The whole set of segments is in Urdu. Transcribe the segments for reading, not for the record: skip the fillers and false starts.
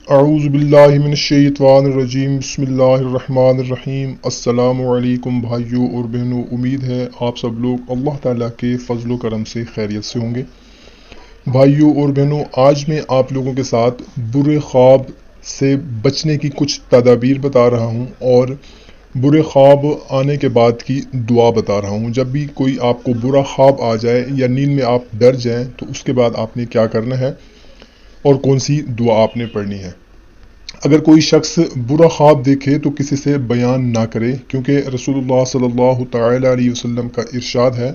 اعوذ باللہ من الشیطان الرجیم بسم اللہ الرحمن الرحیم۔ السلام علیکم بھائیوں اور بہنوں، امید ہے آپ سب لوگ اللہ تعالیٰ کے فضل و کرم سے خیریت سے ہوں گے۔ بھائیوں اور بہنوں، آج میں آپ لوگوں کے ساتھ برے خواب سے بچنے کی کچھ تدابیر بتا رہا ہوں اور برے خواب آنے کے بعد کی دعا بتا رہا ہوں۔ جب بھی کوئی آپ کو برا خواب آ جائے یا نیند میں آپ ڈر جائیں تو اس کے بعد آپ نے کیا کرنا ہے اور کون سی دعا آپ نے پڑھنی ہے۔ اگر کوئی شخص برا خواب دیکھے تو کسی سے بیان نہ کرے، کیونکہ رسول اللہ صلی اللہ تعالی علیہ وسلم کا ارشاد ہے،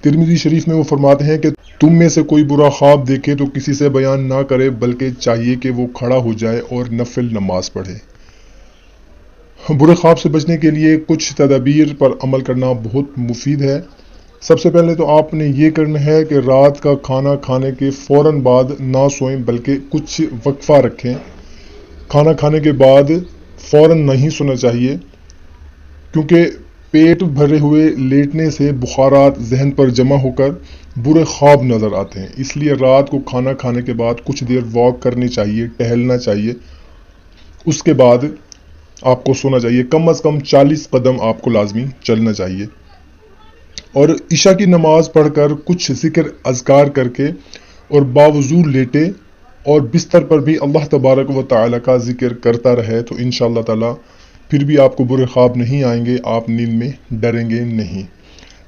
ترمذی شریف میں وہ فرماتے ہیں کہ تم میں سے کوئی برا خواب دیکھے تو کسی سے بیان نہ کرے، بلکہ چاہیے کہ وہ کھڑا ہو جائے اور نفل نماز پڑھے۔ برے خواب سے بچنے کے لیے کچھ تدابیر پر عمل کرنا بہت مفید ہے۔ سب سے پہلے تو آپ نے یہ کرنا ہے کہ رات کا کھانا کھانے کے فوراً بعد نہ سوئیں، بلکہ کچھ وقفہ رکھیں۔ کھانا کھانے کے بعد فوراً نہیں سونا چاہیے، کیونکہ پیٹ بھرے ہوئے لیٹنے سے بخارات ذہن پر جمع ہو کر برے خواب نظر آتے ہیں۔ اس لیے رات کو کھانا کھانے کے بعد کچھ دیر واک کرنی چاہیے، ٹہلنا چاہیے۔ اس کے بعد آپ کو سونا چاہیے، کم از کم 40 قدم آپ کو لازمی چلنا چاہیے، اور عشاء کی نماز پڑھ کر کچھ ذکر اذکار کر کے اور باوضو لیٹے اور بستر پر بھی اللہ تبارک و تعالیٰ کا ذکر کرتا رہے تو انشاءاللہ تعالیٰ پھر بھی آپ کو برے خواب نہیں آئیں گے، آپ نیند میں ڈریں گے نہیں۔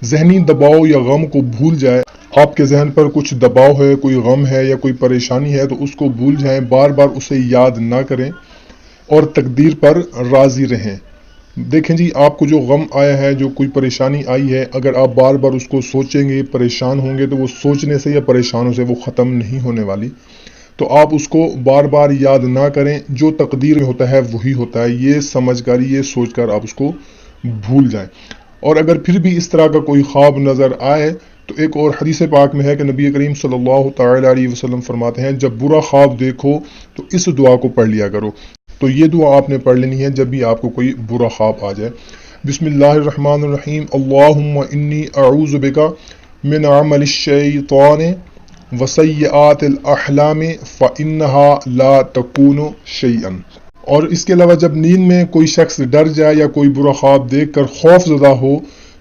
ذہنی دباؤ یا غم کو بھول جائے۔ آپ کے ذہن پر کچھ دباؤ ہے، کوئی غم ہے یا کوئی پریشانی ہے تو اس کو بھول جائیں، بار بار اسے یاد نہ کریں اور تقدیر پر راضی رہیں۔ دیکھیں جی، آپ کو جو غم آیا ہے، جو کوئی پریشانی آئی ہے، اگر آپ بار بار اس کو سوچیں گے، پریشان ہوں گے، تو وہ سوچنے سے یا پریشانوں سے وہ ختم نہیں ہونے والی۔ تو آپ اس کو بار بار یاد نہ کریں، جو تقدیر میں ہوتا ہے وہی ہوتا ہے، یہ سمجھ کر، یہ سوچ کر آپ اس کو بھول جائیں۔ اور اگر پھر بھی اس طرح کا کوئی خواب نظر آئے تو ایک اور حدیث پاک میں ہے کہ نبی کریم صلی اللہ تعالی علیہ وسلم فرماتے ہیں، جب برا خواب دیکھو تو اس دعا کو پڑھ لیا کرو۔ تو یہ دعا آپ نے پڑھ لینی ہے جب بھی آپ کو کوئی برا خواب آ جائے۔ بسم اللہ الرحمن الرحیم، اللہم انی اعوذ بک من عمل الشیطان وسیئات الاحلام فانہا لا تکون شیئا۔ اور اس کے علاوہ جب نیند میں کوئی شخص ڈر جائے یا کوئی برا خواب دیکھ کر خوف زدہ ہو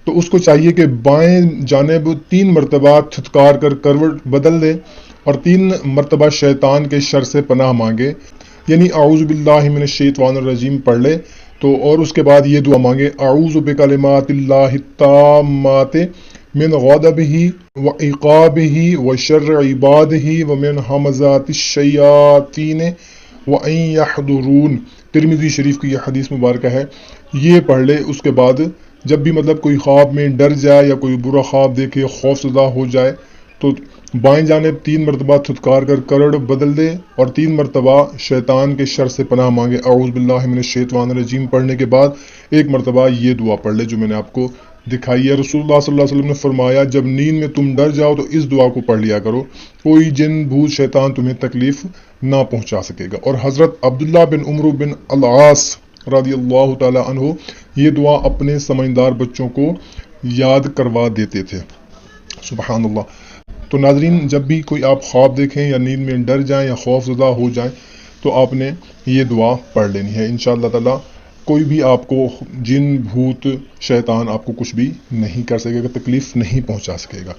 تو اس کو چاہیے کہ بائیں جانب 3 مرتبہ تھتکار کر کروٹ بدل دے اور 3 مرتبہ شیطان کے شر سے پناہ مانگے، یعنی اعوذ باللہ من الشیطان الرجیم پڑھ لے تو، اور اس کے بعد یہ دعا مانگے، اعوذ بکلمات اللہ التامات من غضبہ وعقابہ وشر عبادہ ومن ہمزات الشیاطین وان یحضرون۔ ترمذی شریف کی یہ حدیث مبارکہ ہے، یہ پڑھ لے۔ اس کے بعد جب بھی کوئی خواب میں ڈر جائے یا کوئی برا خواب دیکھے، خوف زدہ ہو جائے تو بائیں جانب 3 مرتبہ تھتکار کر کروڑ بدل دے اور 3 مرتبہ شیطان کے شر سے پناہ مانگے، اعوذ باللہ من الشیطان الرجیم پڑھنے کے بعد 1 مرتبہ یہ دعا پڑھ لے جو میں نے آپ کو دکھائی ہے۔ رسول اللہ صلی اللہ علیہ وسلم نے فرمایا، جب نیند میں تم ڈر جاؤ تو اس دعا کو پڑھ لیا کرو، کوئی جن بھوت شیطان تمہیں تکلیف نہ پہنچا سکے گا۔ اور حضرت عبداللہ بن عمرو بن العاص رضی اللہ تعالی عنہ یہ دعا اپنے سمجھدار بچوں کو یاد کروا دیتے تھے، سبحان اللہ۔ تو ناظرین، جب بھی کوئی آپ خواب دیکھیں یا نیند میں ڈر جائیں یا خوف زدہ ہو جائیں تو آپ نے یہ دعا پڑھ لینی ہے، انشاءاللہ تعالی کوئی بھی آپ کو جن بھوت شیطان آپ کو کچھ بھی نہیں کر سکے گا، تکلیف نہیں پہنچا سکے گا۔